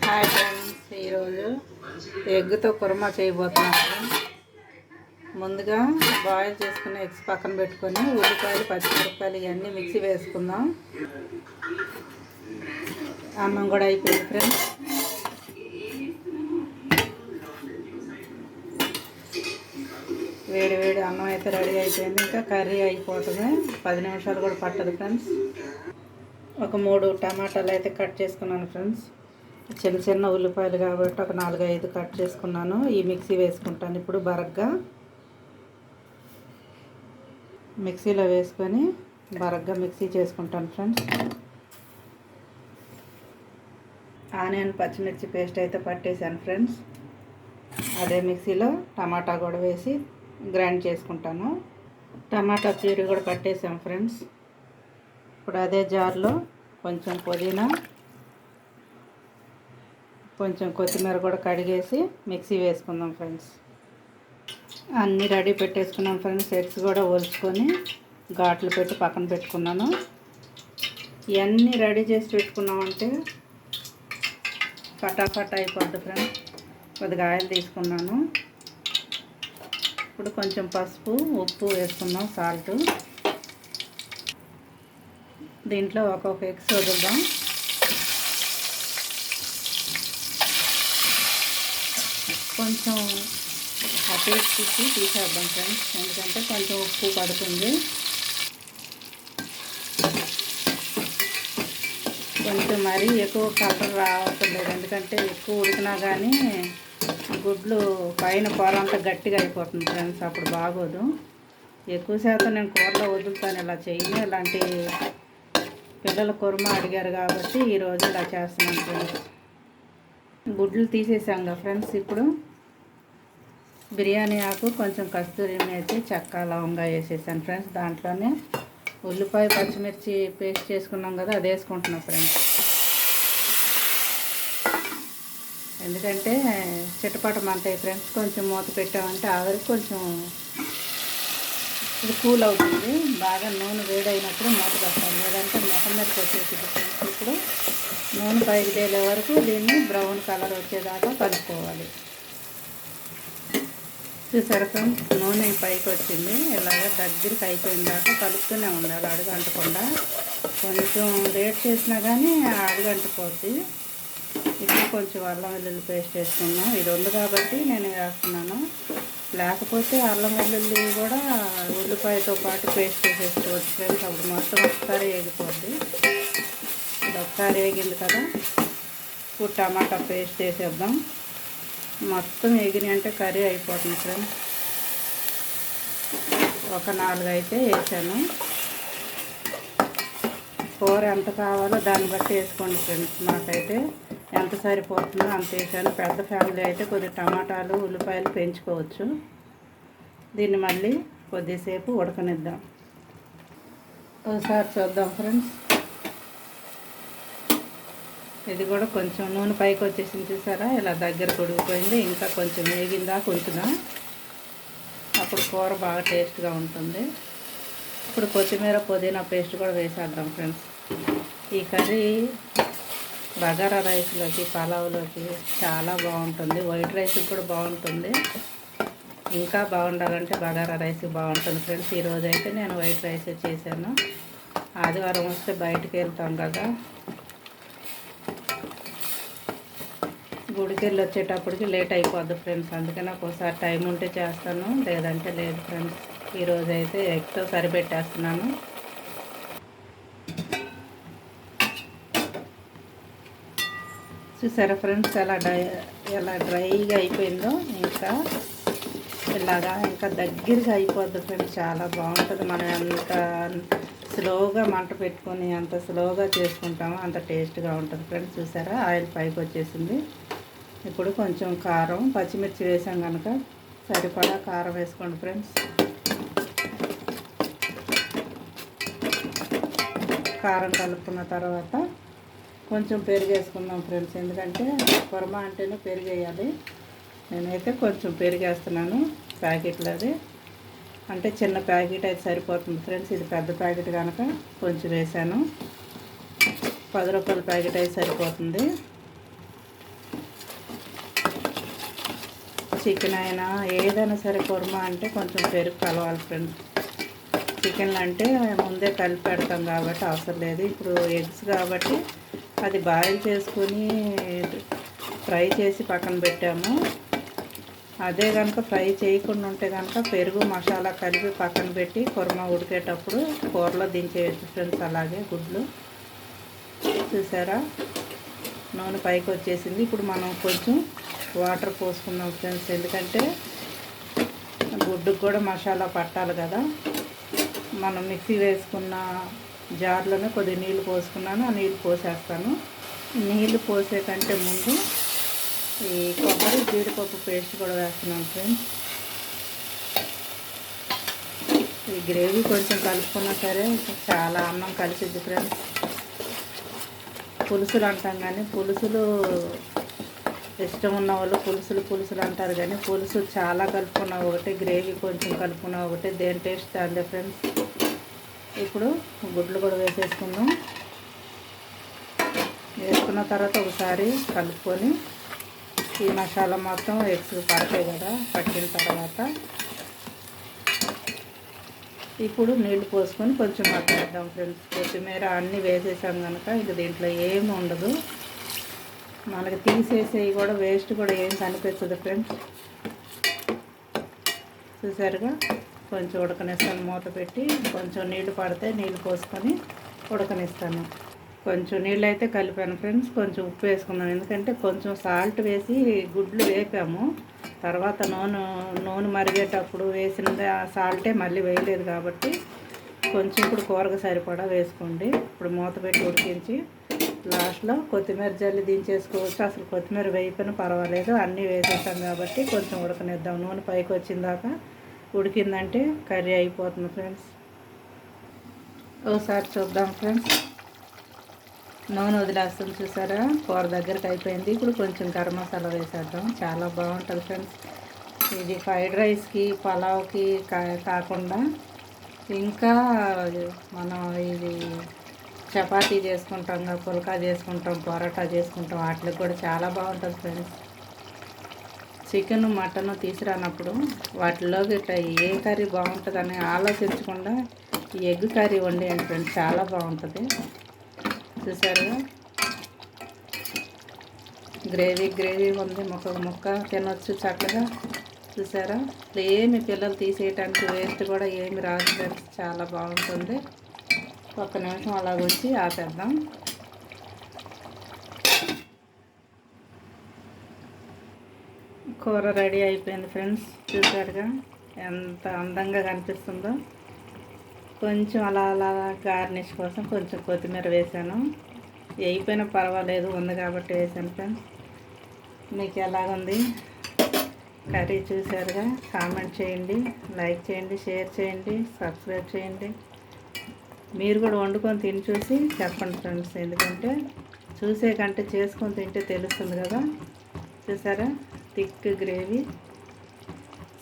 Hi friends, ఈరోజు ఎగ్తో కుర్మా చేయబోతున్నాను. ముందుగా బాయిల్ చేసుకుని ఎగ్స్ పక్కన పెట్టుకొని ఉల్లిపాయలు పచ్చిమిరపకాయలు ఇవన్నీ మిక్సీ వేసుకుందాం. అన్నం కూడా అయిపోయింది ఫ్రెండ్స్. వేడి వేడి అన్నం అయితే రెడీ అయిపోయింది. ఇంకా కర్రీ అయిపోతుంది. 10 నిమిషాలు కూడా పట్టదు ఫ్రెండ్స్. ఒక 3 టమాటాలు అయితే కట్ చేసుకున్నాను ఫ్రెండ్స్. చిన్న చిన్న ఉల్లిపాయలు కాబట్టి ఒక 4-5 కట్ చేసుకున్నాను. ఈ మిక్సీ వేసుకుంటాను. ఇప్పుడు బరగ్గా మిక్సీలో వేసుకొని బరగ్గా మిక్సీ చేసుకుంటాను ఫ్రెండ్స్. ఆనియన్ పచ్చిమిర్చి పేస్ట్ అయితే పట్టేశాను ఫ్రెండ్స్. అదే మిక్సీలో టమాటా కూడా వేసి గ్రైండ్ చేసుకుంటాను. టమాటా ప్యూరీ కూడా పట్టేసాం ఫ్రెండ్స్. ఇప్పుడు అదే జార్లో కొంచెం పుదీనా, కొంచెం కొత్తిమీర కూడా కడిగేసి మిక్సీ వేసుకుందాం ఫ్రెండ్స్. అన్నీ రెడీ పెట్టేసుకున్నాం ఫ్రెండ్స్. ఎగ్స్ కూడా ఒలుచుకొని ఘాట్లు పెట్టి పక్కన పెట్టుకున్నాను. ఇవన్నీ రెడీ చేసి పెట్టుకున్నామంటే ఫటాఫట్ అయిపోద్ది ఫ్రెండ్స్. కొద్దిగా ఆయిల్ తీసుకున్నాను. ఇప్పుడు కొంచెం పసుపు, ఉప్పు వేసుకుందాం, సాల్ట్. దీంట్లో ఒక్కొక్క ఎగ్స్ వదులుదాం. కొంచెం అటు ఇటు తీసేద్దాం ఫ్రెండ్స్, ఎందుకంటే కొంచెం ఉప్పు పడుతుంది. కొంచెం మరీ ఎక్కువ కలర్ రావట్లేదు, ఎందుకంటే ఎక్కువ ఉడికినా కానీ గుడ్లు పైన కూర అంతా గట్టిగా అయిపోతుంది ఫ్రెండ్స్. అప్పుడు బాగోదు. ఎక్కువ శాతం నేను కూరలో వదులుతాను, ఇలా చేయను. ఇలాంటి పిల్లల కుర్మా అడిగారు కాబట్టి ఈరోజు ఇలా చేస్తున్నాను ఫ్రెండ్స్. గుడ్లు తీసేసాం కదా ఫ్రెండ్స్. ఇప్పుడు బిర్యానీ ఆకు, కొంచెం కస్తూరి మేతి, చెక్క, లవంగా వేసేసాను ఫ్రెండ్స్. దాంట్లోనే ఉల్లిపాయ పచ్చిమిర్చి పేస్ట్ చేసుకున్నాం కదా, అది వేసుకుంటున్నాం ఫ్రెండ్స్. ఎందుకంటే చిటపటమంటాయి ఫ్రెండ్స్. కొంచెం మూత పెట్టామంటే ఆవిరికి కొంచెం ఇది కూల్ అవుతుంది. బాగా నూనె వేడైనప్పుడు మూత పెట్టాలి, లేదంటే మొహం మీదకి వచ్చేసింది ఫ్రెండ్స్. ఇప్పుడు నూనె పైకి తేలే వరకు దీన్ని బ్రౌన్ కలర్ వచ్చేదాకా కలుపుకోవాలి. చూసారా ఫ్రెండ్స్, నూనె పైకి వచ్చింది. ఇలాగ దగ్గరికి అయిపోయిన దాకా కలుపుతూనే ఉండాలి, అడుగు అంటకుండా. కొంచెం లేట్ చేసినా కానీ అడుగు అంటుపోద్ది. ఇప్పుడు కొంచెం అల్లం వెల్లుల్లి పేస్ట్ వేసుకున్నాం. ఇది ఉంది కాబట్టి నేను వేస్తున్నాను. లేకపోతే అల్లం వెల్లుల్లి కూడా ఉల్లిపాయతో పాటు పేస్ట్ చేసేసుకోవచ్చు ఫ్రెండ్స్. అప్పుడు మొత్తం ఒకసారి వేగిపోద్ది. ఇది ఒకసారి వేగింది కదా, ఇప్పుడు టమాటా పేస్ట్ వేసేద్దాం. మొత్తం వేగినాయి అంటే కర్రీ అయిపోతుంది ఫ్రెండ్స్. ఒక 4 అయితే వేసాను. కూర ఎంత కావాలో దాన్ని బట్టి వేసుకోండి ఫ్రెండ్స్. నాకైతే ఎంత సరిపోతుందో అంత వేసాను. పెద్ద ఫ్యామిలీ అయితే కొద్ది టమాటాలు, ఉల్లిపాయలు పెంచుకోవచ్చు. దీన్ని మళ్ళీ కొద్దిసేపు ఉడకనిద్దాం. ఒకసారి చూద్దాం ఫ్రెండ్స్. ఇది కూడా కొంచెం నూనె పైకి వచ్చేసింది, చూసారా? ఇలా దగ్గర ఉడికిపోయింది. ఇంకా కొంచెం వేగిందా కొంచెం, అప్పుడు కూర బాగా టేస్ట్గా ఉంటుంది. ఇప్పుడు కొత్తిమీర, పుదీనా పేస్ట్ కూడా వేసేద్దాం ఫ్రెండ్స్. ఈ కర్రీ బగారా రైస్లోకి, పలావ్లోకి చాలా బాగుంటుంది. వైట్ రైస్కి కూడా బాగుంటుంది. ఇంకా బాగుండాలంటే బగారా రైస్కి బాగుంటుంది ఫ్రెండ్స్. ఈరోజు అయితే నేను వైట్ రైస్ చేశాను. ఆదివారం వస్తే బయటికి వెళ్తాం కదా, గుడికి వెళ్ళి వచ్చేటప్పటికి లేట్ అయిపోద్ది ఫ్రెండ్స్. అందుకే నాకు ఒకసారి టైం ఉంటే చేస్తాను, లేదంటే లేదు ఫ్రెండ్స్. ఈరోజు అయితే ఎగ్తో సరిపెట్టేస్తున్నాను. చూసారా ఫ్రెండ్స్, ఎలా డ్రైగా అయిపోయిందో. ఇంకా దగ్గరగా అయిపోద్ది ఫ్రెండ్స్. చాలా బాగుంటుంది. మనం ఎంత స్లోగా మంట పెట్టుకొని అంత స్లోగా చేసుకుంటామో అంత టేస్ట్గా ఉంటుంది ఫ్రెండ్స్. చూసారా, ఆయిల్ పైకి వచ్చేసింది. ఇప్పుడు కొంచెం కారం, పచ్చిమిర్చి వేసాం కనుక సరిపడా కారం వేసుకోండి ఫ్రెండ్స్. కారం కలుపుకున్న తర్వాత కొంచెం పెరుగు వేసుకుందాం ఫ్రెండ్స్. ఎందుకంటే కుర్మా అంటేనే పెరుగు వేయాలి. నేనైతే కొంచెం పెరుగు వేస్తున్నాను. ప్యాకెట్లు అది అంటే చిన్న ప్యాకెట్ అయితే సరిపోతుంది ఫ్రెండ్స్. ఇది పెద్ద ప్యాకెట్ కనుక కొంచెం వేసాను. 10 రూపాయల ప్యాకెట్ అయితే సరిపోతుంది. చికెన్ అయినా ఏదైనా సరే కుర్మా అంటే కొంచెం పెరుగు కలవాలి ఫ్రెండ్స్. చికెన్లు అంటే ముందే కలిపి పెడతాం కాబట్టి అవసరం లేదు. ఇప్పుడు ఎగ్స్ కాబట్టి అది బాయిల్ చేసుకొని ఫ్రై చేసి పక్కన పెట్టాము. అదే కనుక ఫ్రై చేయకుండా ఉంటే కనుక పెరుగు మసాలా కలిపి పక్కన పెట్టి కుర్మా ఉడికేటప్పుడు కూరలో దించేయచ్చు ఫ్రెండ్స్. అలాగే గుడ్లు చూసారా, నూనె పైకి వచ్చేసింది. ఇప్పుడు మనం కొంచెం వాటర్ పోసుకుందాం ఫ్రెండ్స్, ఎందుకంటే గుడ్డుకు కూడా మసాలా పట్టాలి కదా. మనం మిక్సీ వేసుకున్న జార్లోనే కొద్దిగా నీళ్ళు పోసుకున్నాను. ఆ నీళ్ళు పోసేస్తాను. నీళ్ళు పోసే కంటే ముందు ఈ కొబ్బరి జీడిపప్పు పేస్ట్ కూడా వేస్తున్నాను ఫ్రెండ్స్. ఈ గ్రేవీ కొంచెం కలుపుకున్నా సరే చాలా అన్నం కలిసిద్ది ఫ్రెండ్స్. పులుసులు అంటాం కానీ పులుసులు ఇష్టం ఉన్న వాళ్ళు పులుసులు అంటారు, కానీ పులుసు చాలా కలుపుకున్న ఒకటి, గ్రేవీ కొంచెం కలుపుకున్న ఒకటి, దేని టేస్ట్ అంతే ఫ్రెండ్స్. ఇప్పుడు గుడ్లు కూడా వేసేసుకుందాం. వేసుకున్న తర్వాత ఒకసారి కలుపుకొని ఈ మసాలా మొత్తం ఎగ్స్ పడతాయి కదా, పట్టిన తర్వాత ఇప్పుడు నీళ్లు పోసుకొని కొంచెం మగ్గనిద్దాం ఫ్రెండ్స్. కొత్తిమీర అన్నీ వేసేసాం కనుక ఇక దీంట్లో ఏమి ఉండదు. మనకి తీసేసేవి కూడా వేస్ట్ కూడా ఏం కనిపించదు ఫ్రెండ్స్. చూసారుగా, కొంచెం ఉడకనిస్తాను. మూత పెట్టి కొంచెం నీళ్లు పడితే నీళ్ళు పోసుకొని ఉడకనిస్తాను. కొంచెం నీళ్ళు అయితే కలిపాను ఫ్రెండ్స్. కొంచెం ఉప్పు వేసుకున్నాను, ఎందుకంటే కొంచెం సాల్ట్ వేసి గుడ్లు వేపాము. తర్వాత నూనె మరిగేటప్పుడు వేసిన సాల్టే మళ్ళీ వేయలేదు కాబట్టి కొంచెం ఇప్పుడు కూరకు సరిపడా వేసుకోండి. ఇప్పుడు మూత పెట్టి ఉడికించి లాస్ట్లో కొత్తిమీర జల్లి దించేసుకోవచ్చు. అసలు కొత్తిమీర వేయకపోయినా పర్వాలేదు, అన్నీ వేసేసాం కాబట్టి కొంచెం ఉడకనిద్దాం. నూనె పైకి వచ్చిందాక ఉడికిందంటే కర్రీ అయిపోతుంది ఫ్రెండ్స్. ఒకసారి చూద్దాం ఫ్రెండ్స్. నూనె వదిలేస్తుంది చూసారా, కూర దగ్గరికి అయిపోయింది. ఇప్పుడు కొంచెం గరం మసాలా వేసేద్దాం, చాలా బాగుంటుంది ఫ్రెండ్స్. ఇది ఫ్రైడ్ రైస్కి పలావ్కి కాకుండా ఇంకా మనం ఇది చపాతీ చేసుకుంటాం, పుల్కా చేసుకుంటాం, పరోటా చేసుకుంటాం, వాటికి కూడా చాలా బాగుంటుంది ఫ్రెండ్స్. చికెన్ మటన్ తీసుకురానప్పుడు వాటిలోకి ఏ కర్రీ బాగుంటుందని ఆలోచించకుండా ఈ ఎగ్ కర్రీ వండేయండి ఫ్రెండ్స్, చాలా బాగుంటుంది. చూసారుగా, గ్రేవీ ఉంది, ముక్క తినొచ్చు చక్కగా. చూసారా, ఏమి పిల్లలు తీసేయటానికి వేస్ట్ కూడా ఏమి రాదు ఫ్రెండ్స్, చాలా బాగుంటుంది. ఒక్క నిమిషం అలా ఉంచి ఆపేద్దాం. కూర రెడీ అయిపోయింది ఫ్రెండ్స్. చూసారుగా ఎంత అందంగా కనిపిస్తుందో. కొంచెం అలా గార్నిష్ కోసం కొంచెం కొత్తిమీర వేసాను. వేయిపోయినా పర్వాలేదు, ఉంది కాబట్టి వేసాను ఫ్రెండ్స్. మీకు ఎలాగుంది కర్రీ చూసారుగా, కామెంట్ చేయండి, లైక్ చేయండి, షేర్ చేయండి, సబ్స్క్రైబ్ చేయండి. మీరు కూడా వండుకొని తిని చూసి చెప్పండి ఫ్రెండ్స్, ఎందుకంటే చూసే కంటే చేసుకొని తింటే తెలుస్తుంది కదా. చూసారా, థిక్ గ్రేవీ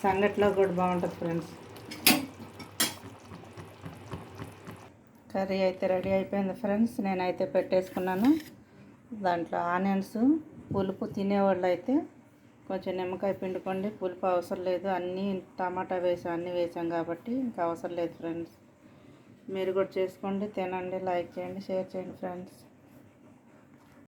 సంగట్లో కూడా బాగుంటుంది ఫ్రెండ్స్. కర్రీ అయితే రెడీ అయిపోయింది ఫ్రెండ్స్. నేనైతే పెట్టేసుకున్నాను. దాంట్లో ఆనియన్స్, పులుపు తినేవాళ్ళు అయితే కొంచెం నిమ్మకాయ పిండుకోండి, పులుపు అవసరం లేదు. అన్నీ టమాటా అన్నీ వేసాం కాబట్టి ఇంకా అవసరం లేదు ఫ్రెండ్స్. మీరు కూడా చేసుకోండి, తినండి, లైక్ చేయండి, షేర్ చేయండి ఫ్రెండ్స్.